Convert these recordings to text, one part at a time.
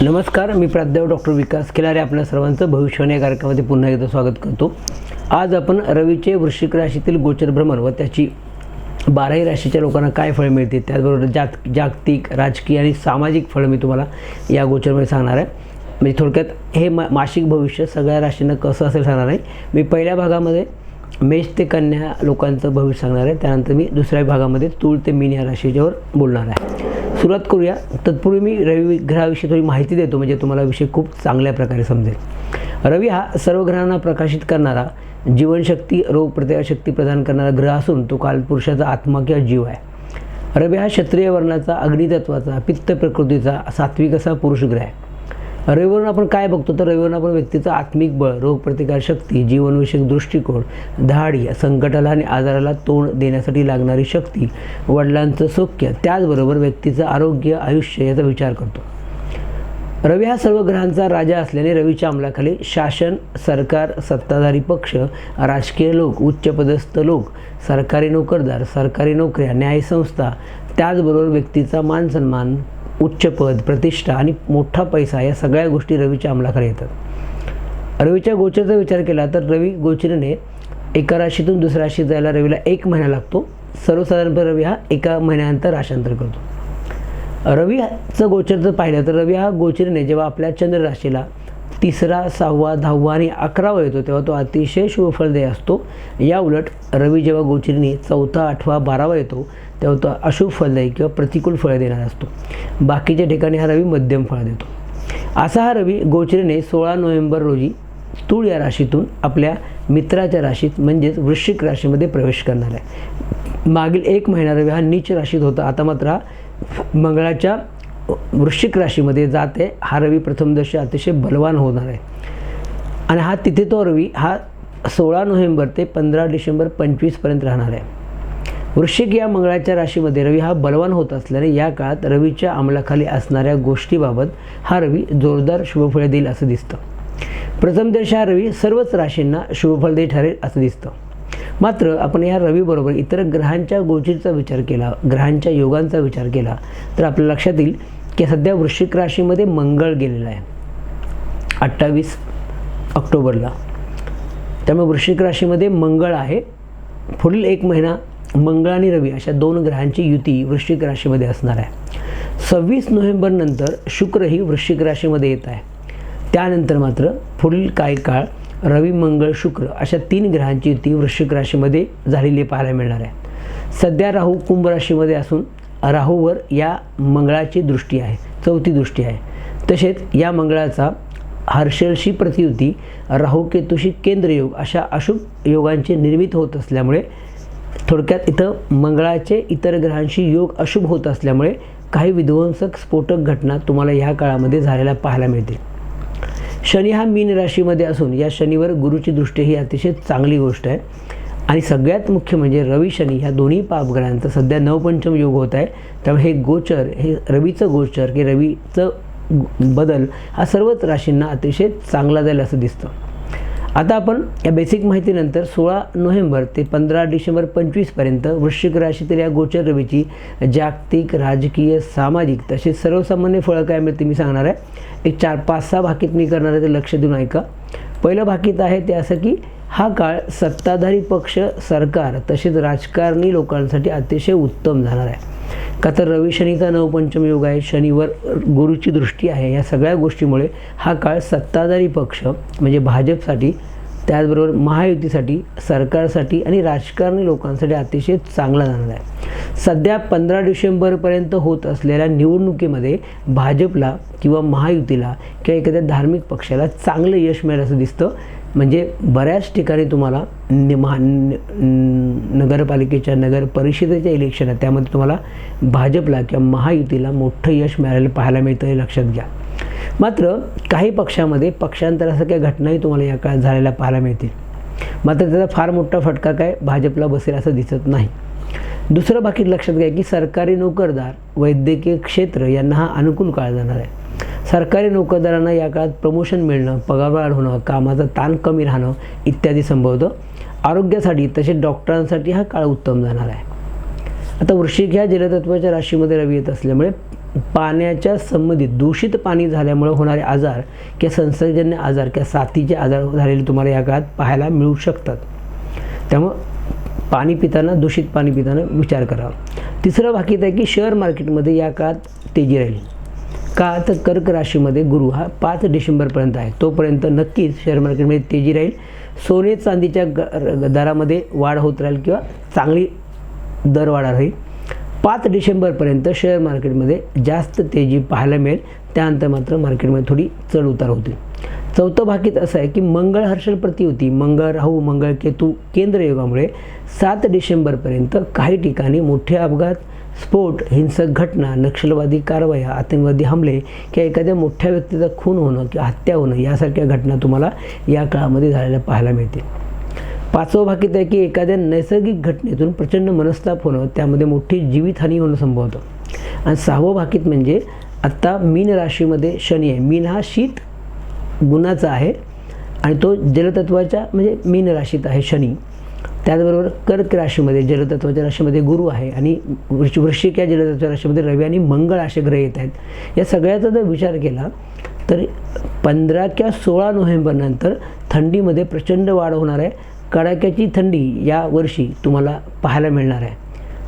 नमस्कार, मी प्राध्यापक डॉक्टर विकास खिलारे आपल्या सर्वांचं भविष्यवाणी या कार्यक्रमामध्ये पुन्हा एकदा स्वागत करतो। आज आपण रवीचे वृश्चिक राशीतील गोचर भ्रमण व त्याची 12ही राशीच्या लोकांना काय फळ मिळते, त्याचबरोबर जागतिक, राजकीय आणि सामाजिक फळ मी तुम्हाला या गोचरमध्ये सांगणार आहे। म्हणजे थोडक्यात हे मासिक भविष्य सगळ्या राशींना कसं असेल सांगणार आहे। मी पहिल्या भागामध्ये मेष ते कन्या लोकांचं भविष्य सांगणार आहे, त्यानंतर मी दुसऱ्या भागामध्ये तुळ ते मीन या राशीच्यावर बोलणार आहे। सुरुवात करूया। तत्पूर्वी मी रवी ग्रहाविषयी थोडी माहिती देतो, म्हणजे तुम्हाला विषय खूप चांगल्या प्रकारे समजेल। रवी हा सर्व ग्रहांना प्रकाशित करणारा, जीवनशक्ती, रोगप्रतिकारशक्ती प्रदान करणारा ग्रह असून तो कालपुरुषाचा आत्मा किंवा जीव आहे। रवी हा क्षत्रिय वर्णाचा, अग्नितत्वाचा, पित्त प्रकृतीचा, सात्विक असा पुरुष ग्रह आहे। रविवरून आपण काय बघतो तर रविवरून आपण व्यक्तीचा आत्मिक बळ, रोगप्रतिकारशक्ती, जीवनविषयक दृष्टिकोन, धाडी, संकटाला आणि आजाराला तोंड देण्यासाठी लागणारी शक्ती, वडिलांचं सौख्य, त्याचबरोबर व्यक्तीचं आरोग्य, आयुष्य याचा विचार करतो। रवी हा सर्व ग्रहांचा राजा असल्याने रवीच्या अंमलाखाली शासन, सरकार, सत्ताधारी पक्ष, राजकीय लोक, उच्चपदस्थ लोक, सरकारी नोकरदार, सरकारी नोकऱ्या, न्यायसंस्था, त्याचबरोबर व्यक्तीचा मानसन्मान, उच्च पद, प्रतिष्ठा आणि मोठा पैसा या सगळ्या गोष्टी रवीच्या अंमलाखाली येतात। रवीच्या गोचरचा विचार केला तर रवी गोचरीने एका राशीतून दुसऱ्या राशीत जायला रवीला 1 महिना लागतो। सर्वसाधारणपणे रवी हा एका महिन्यानंतर राशांतर करतो। रवीचं गोचर जर पाहिलं तर रवी हा गोचरीने जेव्हा आपल्या चंद्र राशीला 3रा, 6वा, 10वा आणि 11वा येतो तेव्हा तो अतिशय शुभफलदायी असतो। या उलट रवी जेव्हा गोचरीने 4था, 8वा, 12वा येतो तेव्हा तो अशुभ फलदायी किंवा प्रतिकूल फळ देणारा असतो। बाकीच्या ठिकाणी हा रवी मध्यम फळ देतो। असा हा रवी गोचरीने 16 नोव्हेंबर रोजी तुळ या राशीतून आपल्या मित्राच्या राशीत म्हणजेच वृश्चिक राशीमध्ये प्रवेश करणार आहे। मागील 1 महिना रवी हा नीच राशीत होता, आता मात्र हा मंगळाच्या वृश्चिक राशीमध्ये जाते। हा रवी प्रथमदर्शी अतिशय बलवान होणार आहे आणि हा तिथे तो रवी हा 16 नोव्हेंबर ते 15 डिसेंबर 25 पर्यंत राहणार आहे। वृश्चिक या मंगळाच्या राशीमध्ये रवी हा बलवान होत असल्याने या काळात रवीच्या अंमलाखाली असणाऱ्या गोष्टीबाबत हा रवी जोरदार शुभफळे देईल असं दिसतं। प्रथमदर्शी हा रवी सर्वच राशींना शुभफलदायी ठरेल असं दिसतं। मात्र आपण या रवीबरोबर इतर ग्रहांच्या गोचरीचा विचार केला, ग्रहांच्या योगांचा विचार केला तर आपल्या लक्षात येईल की सध्या वृश्चिक राशीमध्ये मंगळ गेलेला आहे 28 ऑक्टोबरला। त्यामुळे वृश्चिक राशीमध्ये मंगळ आहे। पुढील 1 महिना मंगळ आणि रवी अशा 2 ग्रहांची युती वृश्चिक राशीमध्ये असणार आहे। 26 नोव्हेंबर नंतर शुक्रही वृश्चिक राशीमध्ये येत आहे। त्यानंतर मात्र पुढील काही काळ रवी, मंगळ, शुक्र अशा 3 ग्रहांची युती वृश्चिक राशीमध्ये झालेली पाहायला मिळणार आहे। सध्या राहू कुंभ राशीमध्ये असून राहूवर या मंगळाची दृष्टी आहे, 4थी दृष्टी आहे। तसेच या मंगळाचा हर्षलशी प्रतियुती, राहू केतूशी केंद्रयोग अशा अशुभ योगांची निर्मिती होत असल्यामुळे थोडक्यात इथं मंगळाचे इतर ग्रहांशी योग अशुभ होत असल्यामुळे काही विध्वंसक स्फोटक घटना तुम्हाला ह्या काळामध्ये झालेल्या पाहायला मिळतील। शनी हा मीन राशीमध्ये असून या शनीवर गुरुची दृष्टी ही अतिशय चांगली गोष्ट आहे आणि सगळ्यात मुख्य म्हणजे रवी शनी ह्या दोन्ही पापग्रहांचा सध्या नवपंचम योग होत आहे। त्यामुळे हे गोचर, हे रवीचं गोचर की रवीचं बदल हा सर्वच राशींना अतिशय चांगला जाईल असं दिसतं। आता आपण या बेसिक माहितीनंतर 16 नोव्हेंबर ते 15 डिसेंबर 25 पर्यंत वृश्चिक राशीतील या गोचर रवीची जागतिक, राजकीय, सामाजिक तसेच सर्वसामान्य फळं काय मिळते मी सांगणार आहे। एक 4-5-6 भाकीत मी करणार आहे, ते लक्ष देऊन ऐका। पहिलं भाकीत आहे ते असं की हा काळ सत्ताधारी पक्ष, सरकार तसेच राजकारणी लोकांसाठी अतिशय उत्तम जाणार आहे। का तर रवी शनीचा नवपंचम योग आहे, शनीवर गुरुची दृष्टी आहे। या सगळ्या गोष्टीमुळे हा काळ सत्ताधारी पक्ष म्हणजे भाजपसाठी, त्याचबरोबर महायुतीसाठी, सरकारसाठी आणि राजकारणी लोकांसाठी अतिशय चांगला जाणार आहे। सध्या 15 डिसेंबरपर्यंत होत असलेल्या निवडणुकीमध्ये भाजपला किंवा महायुतीला किंवा एखाद्या धार्मिक पक्षाला चांगलं यश मिळेल असं दिसतं। म्हणजे बऱ्याच ठिकाणी तुम्हाला नगरपालिकेच्या, नगर परिषदेच्या इलेक्शन आहे त्यामध्ये तुम्हाला भाजपला किंवा महायुतीला मोठं यश मिळालेलं पाहायला मिळतं, हे लक्षात घ्या। मात्र काही पक्षामध्ये पक्षांतराच्या काही घटनाही तुम्हाला या काळात झालेल्या पाहायला मिळतील। मात्र त्याचा फार मोठा फटका काय भाजपला बसेल असं दिसत नाही। दुसरं बाकी लक्षात घ्या की सरकारी नोकरदार, वैद्यकीय क्षेत्र यांना हा अनुकूल काळ जाणार आहे। सरकारी नोकरदारांना या काळात प्रमोशन मिळणं, पगारवाढ होणं, कामाचा ताण कमी राहणं इत्यादी संभवतं। आरोग्यासाठी तसेच डॉक्टरांसाठी हा काळ उत्तम जाणार आहे। आता वृश्चिक ह्या जलतत्वाच्या राशीमध्ये रवी येत असल्यामुळे पाण्याच्या संबंधित दूषित पाणी झाल्यामुळे होणारे आजार किंवा संसर्गजन्य आजार किंवा साथीचे आजार झालेले तुम्हाला या काळात पाहायला मिळू शकतात. त्यामुळं पाणी पिताना, दूषित पाणी पिताना विचार करा. तिसरं भाकीत आहे की शेअर मार्केटमध्ये या काळात तेजी राहील. का तर कर्क राशीमध्ये गुरु हा 5 डिसेंबरपर्यंत आहे. तोपर्यंत नक्कीच शेअर मार्केटमध्ये तेजी राहील. सोने चांदीच्या दरामध्ये वाढ होत राहील किंवा चांगली दरवाढ राहील. 5 डिसेंबरपर्यंत शेअर मार्केटमध्ये जास्त तेजी पाहायला मिळेल. त्यानंतर मात्र मार्केटमध्ये थोडी चढ उतार होतील. चौथं भाकीत असं आहे की मंगळ हर्षल प्रतियुती, मंगळ राहू, मंगळ केतू केंद्रयोगामुळे 7 डिसेंबरपर्यंत काही ठिकाणी मोठे अपघात, स्फोट, हिंसक घटना, नक्षलवादी कारवाया, आतंकवादी हमले किंवा एखाद्या मोठ्या व्यक्तीचा खून होणं किंवा हत्या होणं यासारख्या घटना तुम्हाला या काळामध्ये झालेल्या पाहायला मिळतील. 5वं भाकीत आहे की एखाद्या नैसर्गिक घटनेतून प्रचंड मनस्ताप होणं, त्यामध्ये मोठी जीवितहानी होणं संभवतं. आणि 6वं भाकीत म्हणजे आत्ता मीन राशीमध्ये शनी आहे. मीन हा शीत गुणाचा आहे आणि तो जलतत्वाच्या म्हणजे मीन राशीत आहे शनी. त्याचबरोबर कर्क राशीमध्ये जलतत्वाच्या राशीमध्ये गुरु आहे आणि वृश्चिक या जलतत्वाच्या राशीमध्ये रवी आणि मंगळ असे ग्रह येत आहेत. या सगळ्याचा जर विचार केला तर 15 किंवा 16 नोव्हेंबरनंतर थंडीमध्ये प्रचंड वाढ होणार आहे. कडाक्याची थंडी या वर्षी तुम्हाला पाहायला मिळणार आहे.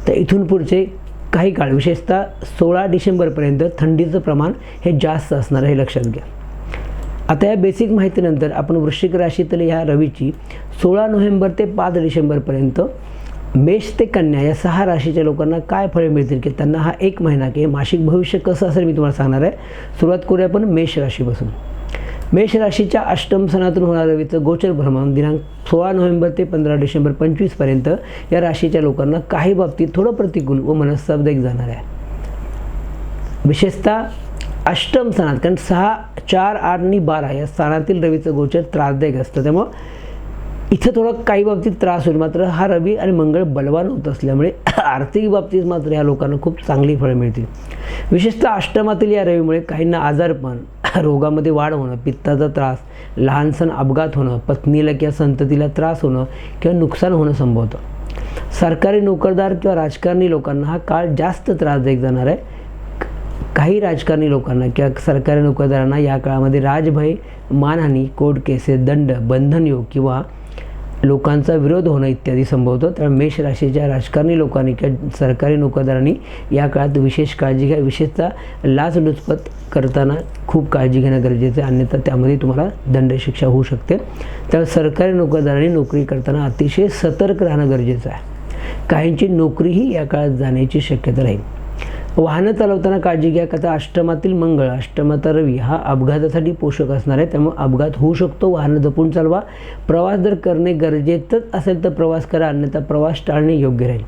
तर इथून पुढचे काही काळ विशेषतः 16 डिसेंबरपर्यंत थंडीचं प्रमाण हे जास्त असणार आहे, हे लक्षात घ्या. आता या बेसिक माहितीनंतर आपण वृश्चिक राशीतील ह्या रवीची 16 नोव्हेंबर ते 5 डिसेंबरपर्यंत मेष ते कन्या या 6 राशीच्या लोकांना काय फळे मिळतील की त्यांना हा 1 महिना की मासिक भविष्य कसं असेल मी तुम्हाला सांगणार आहे. सुरुवात करूया आपण मेष राशीपासून. मेष राशीच्या अष्टम स्थानातून होणाऱ्या रवीचं गोचर भ्रमण दिनांक 16 नोव्हेंबर ते 15 डिसेंबर 25पर्यंत या राशीच्या लोकांना काही बाबतीत थोडं प्रतिकूल व मनस्तापदायक जाणार आहे. विशेषतः अष्टम स्थानात, कारण 6, 4, 8 आणि 12 या स्थानातील रवीचं गोचर त्रासदायक असतं. त्यामुळं इथं थोडं काही बाबतीत त्रास होईल. मात्र हा रवी आणि मंगळ बलवान होत असल्यामुळे आर्थिक बाबतीत मात्र या लोकांना खूप चांगली फळं मिळतील. विशेषतः अष्टमातील या रवीमुळे काहींना आजारपण, रोगामध्ये वाढ होणं, पित्ताचा त्रास, लहानसण अपघात होणं, पत्नीला किंवा संततीला त्रास होणं किंवा नुकसान होणं संभवतं. सरकारी नोकरदार किंवा राजकारणी लोकांना हा काळ जास्त त्रासदायक जाणार आहे. काही राजकारणी लोकांना किंवा सरकारी नोकरदारांना या काळामध्ये राजभय, मानहानी, कोर्ट केसेस, दंड, बंधनयोग किंवा लोकांचा विरोध होणं इत्यादी संभवतं. त्यामुळे मेष राशीच्या राजकारणी लोकांनी किंवा सरकारी नोकरदारांनी या काळात विशेष काळजी घ्या. विशेषतः लाचलुचपत करताना खूप काळजी घेणं गरजेचं आहे, अन्यथा त्यामध्ये तुम्हाला दंडशिक्षा होऊ शकते. त्यामुळे सरकारी नोकरदारांनी नोकरी करताना अतिशय सतर्क राहणं गरजेचं आहे. काहींची नोकरीही या काळात जाण्याची शक्यता राहील. वाहनं चालवताना काळजी घ्या. का अष्टमातील मंगळ, अष्टमाचा रवी हा अपघातासाठी पोषक असणार आहे. त्यामुळे अपघात होऊ शकतो. वाहनं जपून चालवा. प्रवास जर करणे गरजेचंच असेल तर प्रवास करा, अन्यथा प्रवास टाळणे योग्य राहील.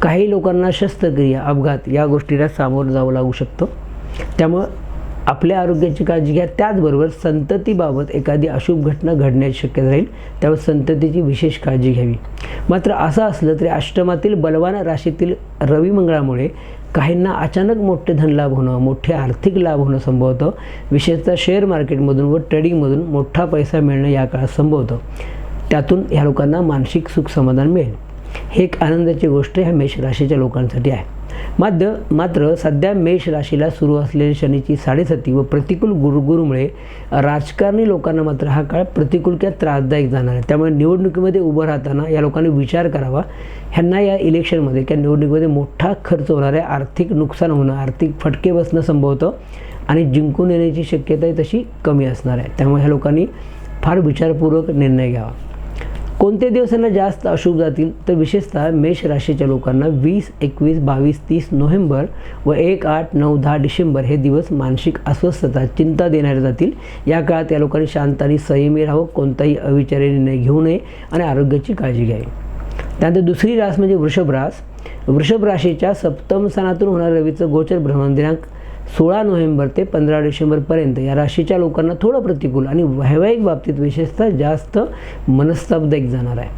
काही लोकांना शस्त्रक्रिया, अपघात या गोष्टीला सामोरं जावं लागू शकतं. त्यामुळं आपल्या आरोग्याची काळजी घ्या. त्याचबरोबर संततीबाबत एखादी अशुभ घटना घडण्याची शक्यता राहील. त्यामुळे संततीची विशेष काळजी घ्यावी. मात्र असं असलं तरी अष्टमातील बलवान राशीतील रवी मंगळामुळे काहींना अचानक मोठे धनलाभ होणं, मोठे आर्थिक लाभ होणं संभवतं. विशेषतः शेअर मार्केटमधून व ट्रेडिंगमधून मोठा पैसा मिळणं या काळात संभवतं. त्यातून ह्या लोकांना मानसिक सुख समाधान मिळेल. हे एक आनंदाची गोष्ट ह्या मेष राशीच्या लोकांसाठी आहे. मात्र सध्या मेष राशीला सुरू असलेली शनीची 7.5 व प्रतिकूल गुरुमुळे राजकारणी लोकांना मात्र हा काळ प्रतिकूल किंवा त्रासदायक जाणार आहे. त्यामुळे निवडणुकीमध्ये उभं राहताना या लोकांनी विचार करावा. ह्यांना या इलेक्शनमध्ये किंवा निवडणुकीमध्ये मोठा खर्च होणार आहे, आर्थिक नुकसान होणं, आर्थिक फटके बसणं संभवतं आणि जिंकून येण्याची शक्यताही तशी कमी असणार आहे. त्यामुळे ह्या लोकांनी फार विचारपूर्वक निर्णय घ्यावा. कोणते दिवसांना जास्त अशुभ जातील तर विशेषतः मेष राशीच्या लोकांना 20, 21, 22, 30 नोव्हेंबर व 1, 8, 9, 10 डिसेंबर हे दिवस मानसिक अस्वस्थता, चिंता देणारे जातील. या काळात या लोकांनी शांत आणि संयमी राहावं, कोणताही अविचारी निर्णय घेऊ नये आणि आरोग्याची काळजी घ्यावी. त्यानंतर दुसरी रास म्हणजे वृषभ रास. वृषभ राशीच्या सप्तम स्थानातून होणाऱ्या रवीचं गोचर भ्रमण दिनांक 16 नोव्हेंबर ते 15 डिसेंबरपर्यंत या राशीच्या लोकांना थोडं प्रतिकूल आणि वैवाहिक बाबतीत विशेषतः जास्त मनस्तापदायक जाणार आहे.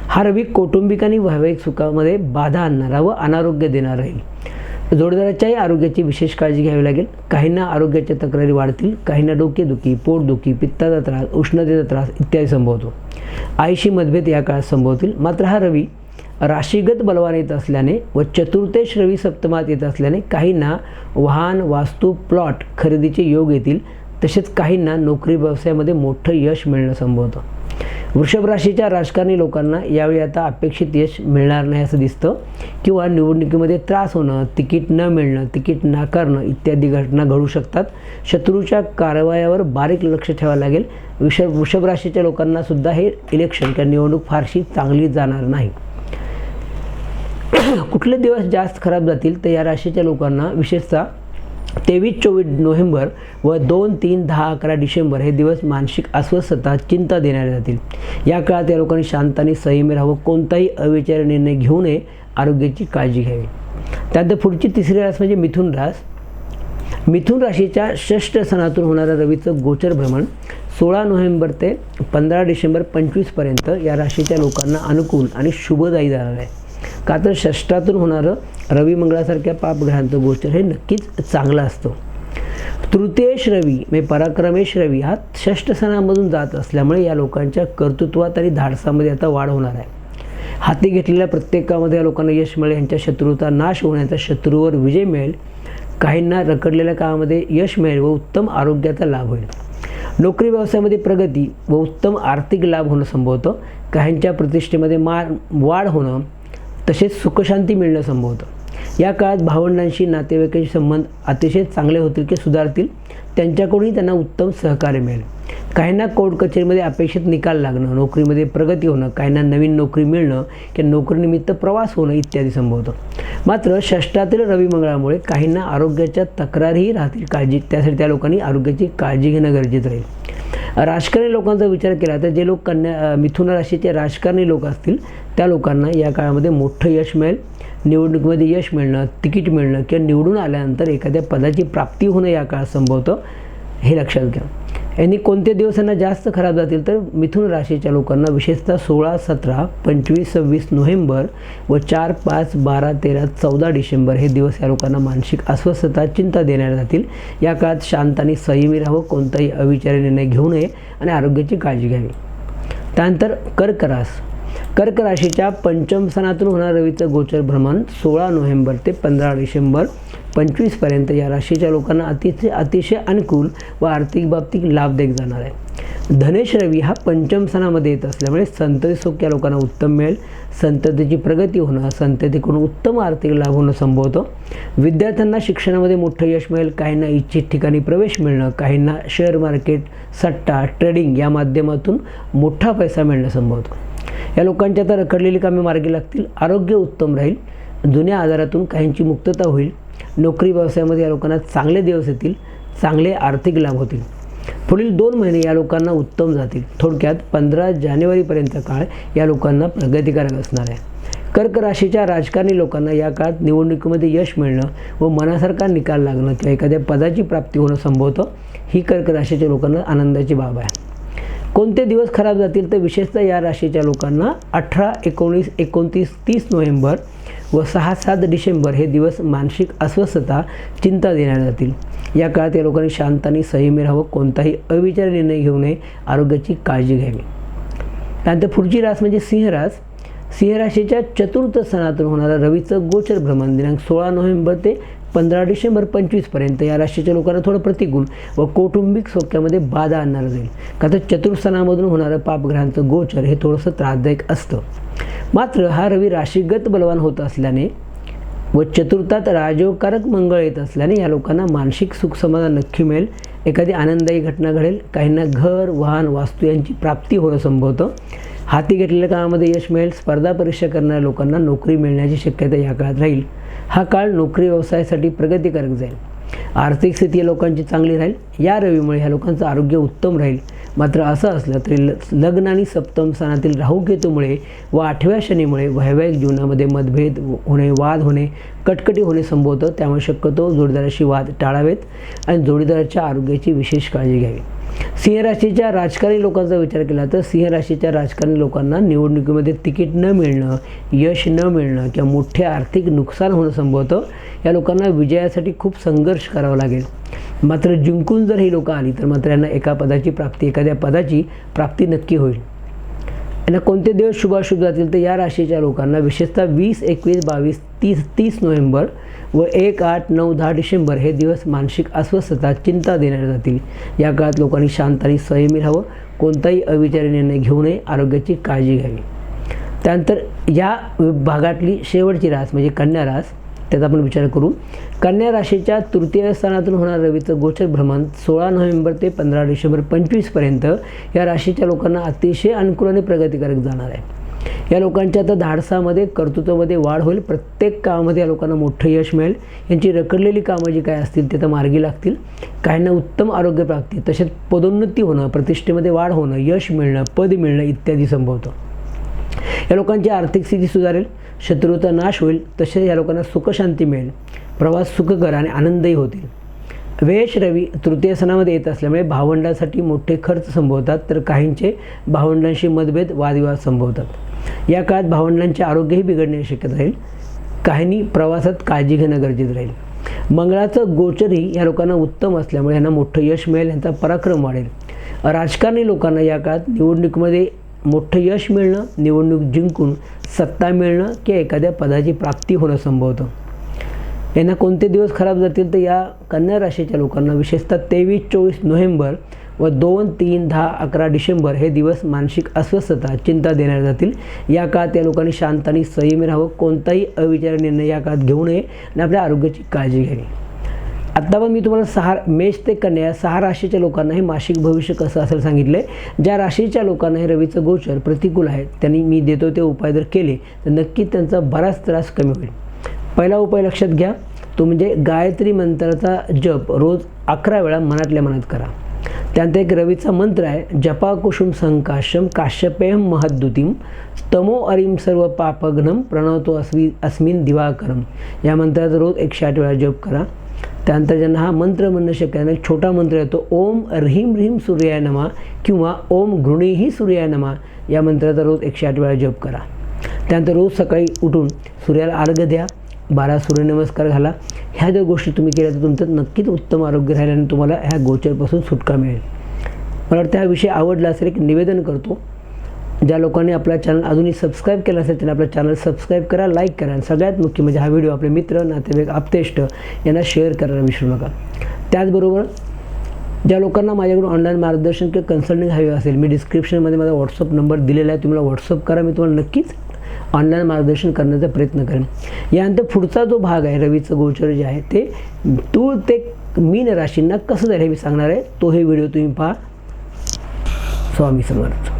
हा रवी कौटुंबिक आणि वैवाहिक सुखामध्ये बाधा आणणारा व अनारोग्य देणारा राहील. जोडीदाराच्याही आरोग्याची विशेष काळजी घ्यावी लागेल. काहींना आरोग्याच्या तक्रारी वाढतील, काहींना डोकेदुखी, पोटदुखी, पित्ताचा त्रास, उष्णतेचा त्रास इत्यादी संभवतो. आईशी मतभेद या काळात संभवतील. मात्र हा रवी राशीगत बलवान येत असल्याने व चतुर्थेश रवी सप्तमात येत असल्याने काहींना वाहन, वास्तू, प्लॉट खरेदीचे योग येतील. तसेच काहींना नोकरी व्यवसायामध्ये मोठं यश मिळणं संभवतं. वृषभ राशीच्या राजकारणी लोकांना यावेळी आता अपेक्षित यश मिळणार नाही असं दिसतं किंवा निवडणुकीमध्ये त्रास होणं, तिकीट न मिळणं, तिकीट नाकारणं इत्यादी घटना घडू शकतात. शत्रूच्या कारवायावर बारीक लक्ष ठेवावं लागेल. वृषभ राशीच्या लोकांना सुद्धा हे इलेक्शन किंवा निवडणूक फारशी चांगली जाणार नाही. कुठले दिवस जास्त खराब जातील तर या राशीच्या लोकांना विशेषतः 23-24 नोव्हेंबर व 2, 3, 10, 11 डिसेंबर हे दिवस मानसिक अस्वस्थता, चिंता देणारे जातील. या काळात या लोकांनी शांत आणि संयमी राहावं. कोणताही अविचारी निर्णय घेऊ नये. आरोग्याची काळजी घ्यावी. त्यानंतर पुढची तिसरी रास म्हणजे मिथुन रास. मिथुन राशीच्या षष्ठ स्थानातून होणारं रवीचं गोचर भ्रमण 16 नोव्हेंबर ते 15 डिसेंबर 25पर्यंत या राशीच्या लोकांना अनुकूल आणि शुभदायी जाणार आहे. का तर षष्ठातून होणारं रवी मंगळासारख्या पापग्रहांचं गोचर हे नक्कीच चांगलं असतं. तृतीयेश रवी म्हणजे पराक्रमेश रवी हा षष्ठ स्थानामधून जात असल्यामुळे या लोकांच्या कर्तृत्वात आणि धाडसामध्ये आता वाढ होणार आहे. हाती घेतलेल्या प्रत्येक कामामध्ये या लोकांना यश मिळेल. यांच्या शत्रूचा नाश होण्याचा, शत्रूवर विजय मिळेल. काहींना रखडलेल्या कामामध्ये यश मिळेल व उत्तम आरोग्याचा लाभ होईल. नोकरी व्यवसायामध्ये प्रगती व उत्तम आर्थिक लाभ होणं संभवतं. काहींच्या प्रतिष्ठेमध्ये वाढ होणं तसेच सुखशांती मिळणं संभवतं. या काळात भावंडांशी, नातेवाईकांशी संबंध अतिशय चांगले होतील की सुधारतील. त्यांच्याकडूनही त्यांना उत्तम सहकार्य मिळेल. काहींना कोर्ट कचेरीमध्ये अपेक्षित निकाल लागणं, नोकरीमध्ये प्रगती होणं, काहींना नवीन नोकरी मिळणं किंवा नोकरीनिमित्त प्रवास होणं इत्यादी संभवतं. मात्र षष्ठातील रवी मंगळामुळे काहींना आरोग्याच्या तक्रारीही राहतील. त्यासाठी त्या लोकांनी आरोग्याची काळजी घेणं गरजेचं राहील. राजकारणी लोकांचा विचार केला तर जे लोक मिथुन राशीचे राजकारणी लोक असतील त्या लोकांना या काळामध्ये मोठं यश मिळेल. निवडणुकीमध्ये यश मिळणं, तिकीट मिळणं किंवा निवडून आल्यानंतर एखाद्या पदाची प्राप्ती होणं या काळात संभवतं. हे लक्षात घ्या. यांनी कोणते दिवस यांना जास्त खराब जातील तर मिथुन राशीच्या लोकांना विशेषतः 16, 17, 25, 26 नोव्हेंबर व 4, 5, 12, 13, 14 डिसेंबर हे दिवस या लोकांना मानसिक अस्वस्थता, चिंता देणारे जातील. या काळात शांत आणि संयमी राहावं. कोणताही अविचारी निर्णय घेऊ नये आणि आरोग्याची काळजी घ्यावी. त्यानंतर कर्क रास. कर्क राशीच्या पंचम स्थानातून होणारं रवीचं गोचर भ्रमण 16 नोव्हेंबर ते 15 डिसेंबर 25पर्यंत या राशीच्या लोकांना अतिशय अनुकूल व आर्थिक बाबतीत लाभदायक जाणार आहे. धनेश रवी हा पंचम स्थानामध्ये येत असल्यामुळे संतती सुख या लोकांना उत्तम मिळेल. संततीची प्रगती होणं, संततीकडून उत्तम आर्थिक लाभ होणं संभवतं. विद्यार्थ्यांना शिक्षणामध्ये मोठं यश मिळेल. काहींना इच्छित ठिकाणी प्रवेश मिळणं, काहींना शेअर मार्केट, सट्टा, ट्रेडिंग या माध्यमातून मोठा पैसा मिळणं संभवतं. या लोकांची आता रखडलेली कामे मार्गी लागतील. आरोग्य उत्तम राहील. जुन्या आजारातून काहींची मुक्तता होईल. नोकरी व्यवसायामध्ये या लोकांना चांगले दिवस येतील. चांगले आर्थिक लाभ होतील. पुढील 2 महिने या लोकांना उत्तम जातील. थोडक्यात 15 जानेवारीपर्यंतचा काळ या लोकांना प्रगतिकारक असणार आहे. कर्क राशीच्या राजकारणी लोकांना या काळात निवडणुकीमध्ये यश मिळणं व मनासारखा निकाल लागणं किंवा एखाद्या पदाची प्राप्ती होणं संभवतं. ही कर्क राशीच्या लोकांना आनंदाची बाब आहे. कोणते दिवस खराब जातील तर विशेषतः या राशीच्या लोकांना 18, 19, 29, 30 नोव्हेंबर व 6, 7 डिसेंबर हे दिवस मानसिक अस्वस्थता, चिंता देण्यात जातील. या काळात या लोकांनी शांत आणि संयमी राहावं. कोणताही अविचारी निर्णय घेऊ नये. आरोग्याची काळजी घ्यावी. त्यानंतर पुढची रास म्हणजे सिंह रास. सिंह राशीच्या चतुर्थ स्थानातून होणारं रवीचं गोचर भ्रमण दिनांक 16 नोव्हेंबर ते 15 डिसेंबर 25पर्यंत या राशीच्या लोकांना थोडं प्रतिकूल व कौटुंबिक सौख्यामध्ये बाधा आणणारं जाईल. का तर चतुर्थस्थानामधून होणारं पापग्रहांचं गोचर हे थोडंसं त्रासदायक असतं. मात्र हा रवी राशीगत बलवान होत असल्याने व चतुर्थात राजयोगकारक मंगळ येत असल्याने या लोकांना मानसिक सुख समाधान नक्की मिळेल. एखादी आनंददायी घटना घडेल. काहींना घर, वाहन, वास्तू यांची प्राप्ती होणं संभवतं. हाती घेतलेल्या कामामध्ये यश मिळेल. स्पर्धा परीक्षा करणाऱ्या लोकांना नोकरी मिळण्याची शक्यता या काळात राहील. हा काळ नोकरी व्यवसायासाठी प्रगतिकारक जाईल. आर्थिक स्थिती या लोकांची चांगली राहील. या रवीमुळे ह्या लोकांचं आरोग्य उत्तम राहील. मात्र असं असलं तरी लग्न आणि सप्तम स्थानातील राहू केतूमुळे व 8व्या शनीमुळे वैवाहिक जीवनामध्ये मतभेद होणे, वाद होणे, कटकटी होणे संभवतं. त्यामुळे शक्यतो जोडीदाराशी वाद टाळावेत आणि जोडीदाराच्या आरोग्याची विशेष काळजी घ्यावी. सिंह राशीच्या राजकारणी लोकांचा विचार केला तर सिंह राशीच्या राजकारणी लोकांना निवडणुकीमध्ये तिकीट न मिळणं, यश न मिळणं किंवा मोठे आर्थिक नुकसान होणं संभवतं. या लोकांना विजयासाठी खूप संघर्ष करावा लागेल. मात्र जिंकून जर ही लोकं आली तर मात्र यांना एखाद्या पदाची प्राप्ती नक्की होईल. यांना कोणते दिवस शुभाशुभ जातील तर या राशीच्या लोकांना विशेषतः 20, 21, 22, 30 नोव्हेंबर व 1, 8, 9, 10 डिसेंबर हे दिवस मानसिक अस्वस्थता, चिंता देण्यात जातील. या काळात लोकांनी शांत आणि संयमी राहावं, कोणताही अविचारी निर्णय घेऊ नये, आरोग्याची काळजी घ्यावी. त्यानंतर या भागातली शेवटची रास म्हणजे कन्या रास, त्याचा आपण विचार करू. कन्या राशीच्या तृतीय स्थानातून होणारं रवीचं गोचर भ्रमण 16 नोव्हेंबर ते 15 डिसेंबर 25पर्यंत या राशीच्या लोकांना अतिशय अनुकूल आणि प्रगतिकारक जाणार आहे. या लोकांच्या आता धाडसामध्ये, कर्तृत्वामध्ये वाढ होईल. प्रत्येक कामामध्ये या लोकांना मोठं यश मिळेल. यांची रखडलेली कामं जी काय असतील ते तर मार्गी लागतील. काहींना उत्तम आरोग्य प्राप्ती, तसेच पदोन्नती होणं, प्रतिष्ठेमध्ये वाढ होणं, यश मिळणं, पद मिळणं इत्यादी संभवतं. या लोकांची आर्थिक स्थिती सुधारेल, शत्रूचा नाश होईल, तसेच या लोकांना सुखशांती मिळेल. प्रवास सुखकर आणि आनंदही होतील. वेश रवी तृतीय स्थानामध्ये येत असल्यामुळे भावंडांसाठी मोठे खर्च संभवतात, तर काहींचे भावंडांशी मतभेद, वादविवाद संभवतात. या काळात भावंडांचे आरोग्यही बिघडण्याची शक्यता राहील. काहींनी प्रवासात काळजी घेणं गरजेचं राहील. मंगळाचं गोचरही या लोकांना उत्तम असल्यामुळे यांना मोठं यश मिळेल, यांचा पराक्रम वाढेल. राजकारणी लोकांना या काळात निवडणुकीमध्ये मोठं यश मिळणं, निवडणूक जिंकून सत्ता मिळणं किंवा एखाद्या पदाची प्राप्ती होणं संभवतं. यांना कोणते दिवस खराब जातील तर या कन्या राशीच्या लोकांना विशेषतः 23, 24 नोव्हेंबर व 2, 3, 10, 11 डिसेंबर हे दिवस मानसिक अस्वस्थता, चिंता देण्यात जातील. या काळात या लोकांनी शांत आणि संयमी राहावं, कोणताही अविचारी निर्णय या काळात घेऊ नये आणि आपल्या आरोग्याची काळजी घ्यावी. आत्ता पण मी तुम्हाला 6 मेष ते कन्या या 6 राशीच्या लोकांनाही मासिक भविष्य कसं असेल सांगितलं आहे. ज्या राशीच्या लोकांना हे रवीचं गोचर प्रतिकूल आहे त्यांनी मी देतो ते उपाय जर केले तर नक्कीच त्यांचा बराच त्रास कमी होईल. पहिला उपाय लक्षात घ्या, तो म्हणजे गायत्री मंत्राचा जप रोज 11 वेळा मनातल्या मनात करा. त्यानंतर एक रवीचा मंत्र आहे, जपा कुसुम संकाशम काश्यपेयम महद्दुतीम स्तमो अरिम सर्व पापघ्नम प्रणवतो अस्मिन दिवाकरम. या मंत्राचा रोज 108 वेळा जप करा. त्यानंतर ज्यांना हा मंत्र म्हणणं शक्य आहे, एक छोटा मंत्र येतो, ओम ह्रीम ह्रीम सूर्याय नमः किंवा ओम घृणीही सूर्याय नमः. या मंत्राचा रोज 108 वेळा जप करा. त्यानंतर रोज सकाळी उठून सूर्याला अर्घ्य द्या, 12 सूर्यनमस्कार घाला. ह्या जर गोष्टी तुम्ही केल्या तर तुमचं नक्कीच उत्तम आरोग्य राहील आणि तुम्हाला ह्या गोचरपासून सुटका मिळेल. मला वाटतं हा विषय आवडला असेल. एक निवेदन करतो, ज्या लोकांनी आपला चॅनल अजूनही सबस्क्राईब केला असेल त्यांनी आपला चॅनल सबस्क्राईब करा, लाईक करा आणि सगळ्यात मुख्य म्हणजे हा व्हिडिओ आपले मित्र, नातेवाईक, आप्तेष्ट यांना शेअर करायला विसरू नका. त्याचबरोबर ज्या लोकांना माझ्याकडून ऑनलाईन मार्गदर्शन किंवा कन्सल्टिंग हवी असेल, मी डिस्क्रिप्शनमध्ये माझा व्हॉट्सअप नंबर दिलेला आहे, तुम्हाला व्हॉट्सअप करा. मी तुम्हाला नक्कीच ऑनलाईन मार्गदर्शन करण्याचा प्रयत्न करेन. यानंतर पुढचा जो भाग आहे रवीचं गोचर जे आहे ते तूळ ते मीन राशींना कसं जाईल हे मी सांगणार आहे. तो हे व्हिडिओ तुम्ही पहा. स्वामी समर्थ.